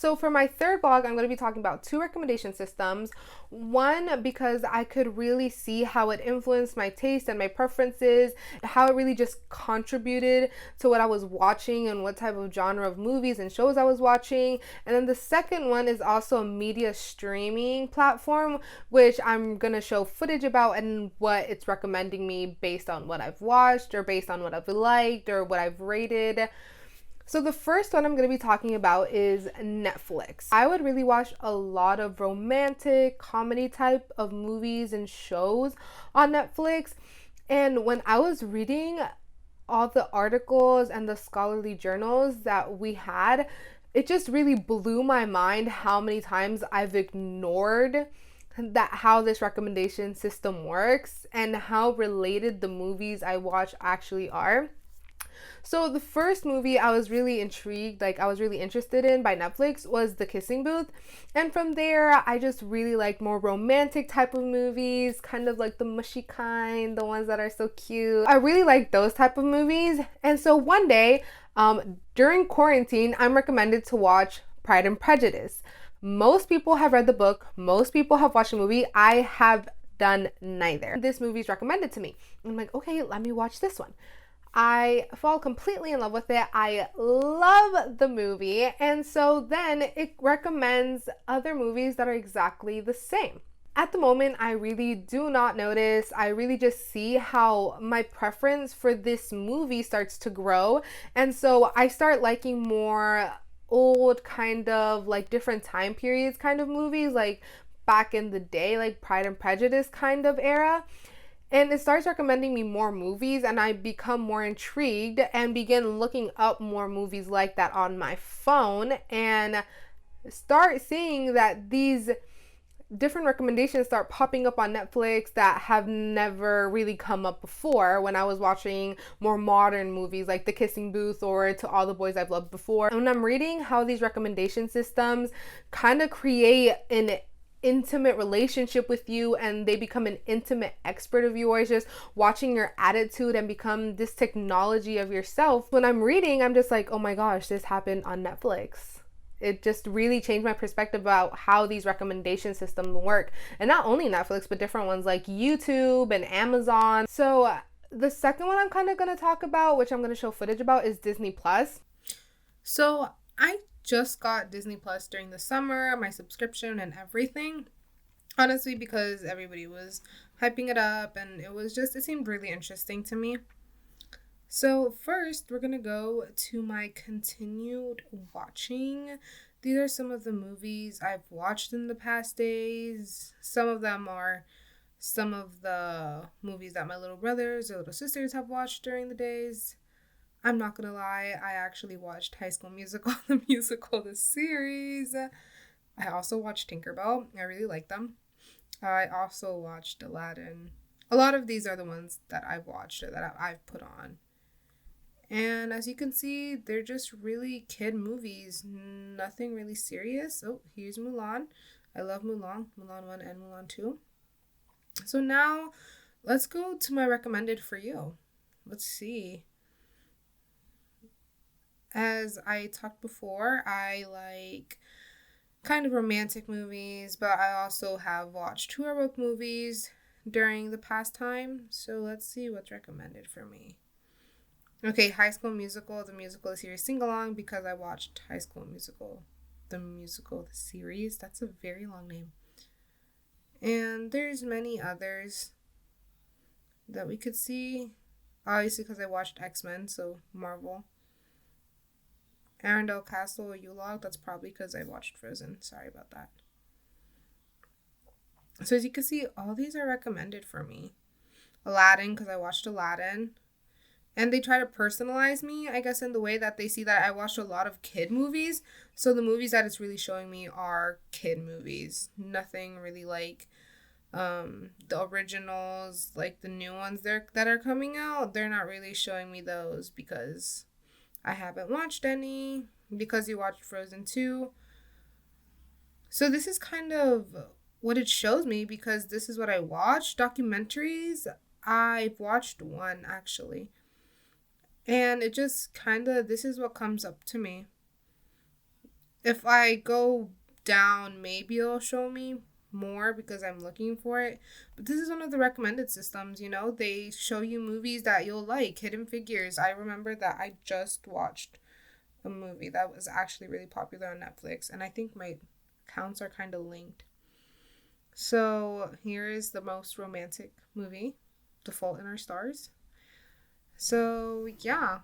So for my third blog, I'm going to be talking about two recommendation systems. One, because I could really see how it influenced my taste and my preferences, how it really just contributed to what I was watching and what type of genre of movies and shows I was watching. And then the second one is also a media streaming platform, which I'm going to show footage about and what it's recommending me based on what I've watched or based on what I've liked or what I've rated. So the first one I'm going to be talking about is Netflix. I would really watch a lot of romantic comedy type of movies and shows on Netflix. And when I was reading all the articles and the scholarly journals that we had, it just really blew my mind how many times I've ignored that how this recommendation system works and how related the movies I watch actually are. So the first movie I was really intrigued, I was really interested in by Netflix was The Kissing Booth. And from there, I just really like more romantic type of movies, kind of like the mushy kind, the ones that are so cute. I really like those type of movies. And so one day, during quarantine, I'm recommended to watch Pride and Prejudice. Most people have read the book. Most people have watched the movie. I have done neither. This movie is recommended to me. I'm like, okay, let me watch this one. I fall completely in love with it. I love the movie. And so then it recommends other movies that are exactly the same. At the moment, I really do not notice. I really just see how my preference for this movie starts to grow. And so I start liking more old kind of like different time periods kind of movies, like back in the day, like Pride and Prejudice kind of era. And it starts recommending me more movies, and I become more intrigued and begin looking up more movies like that on my phone and start seeing that these different recommendations start popping up on Netflix that have never really come up before when I was watching more modern movies like The Kissing Booth or To All the Boys I've Loved Before. And when I'm reading how these recommendation systems kind of create an intimate relationship with you and they become an intimate expert of yours, just watching your attitude and become this technology of yourself. When I'm reading, I'm just like, oh my gosh, this happened on Netflix. It just really changed my perspective about how these recommendation systems work. And not only Netflix, but different ones like YouTube and Amazon. So the second one I'm kind of going to talk about, which I'm going to show footage about, is Disney Plus. So I just got Disney Plus during the summer, my subscription and everything. Honestly, because everybody was hyping it up and it seemed really interesting to me. So first, we're going to go to my continued watching. These are some of the movies I've watched in the past days. Some of them are some of the movies that my little brothers or little sisters have watched during the days. I'm not gonna lie, I actually watched High School Musical, the musical, the series. I also watched Tinkerbell. I really like them. I also watched Aladdin. A lot of these are the ones that I've watched or that I've put on. And as you can see, they're just really kid movies. Nothing really serious. Oh, here's Mulan. I love Mulan. Mulan 1 and Mulan 2. So now, let's go to my recommended for you. Let's see. As I talked before, I like kind of romantic movies, but I also have watched two heroic movies during the past time. So let's see what's recommended for me. Okay, High School Musical, the musical, the series, sing along because I watched High School Musical, the series. That's a very long name. And there's many others that we could see. Obviously, because I watched X-Men, so Marvel. Arendelle Castle or Yule-log, that's probably because I watched Frozen. Sorry about that. So as you can see, all these are recommended for me. Aladdin, because I watched Aladdin. And they try to personalize me, I guess, in the way that they see that I watched a lot of kid movies. So the movies that it's really showing me are kid movies. Nothing really like the originals, like the new ones that are coming out. They're not really showing me those because I haven't watched any, because you watched Frozen 2. So this is kind of what it shows me because this is what I watch. Documentaries, I've watched one actually. And it just kind of, this is what comes up to me. If I go down, maybe it'll show me more because I'm looking for it. But this is one of the recommended systems, you know? They show you movies that you'll like, Hidden Figures. I remember that I just watched a movie that was actually really popular on Netflix, and I think my accounts are kind of linked. So here is the most romantic movie, The Fault in Our Stars. So yeah,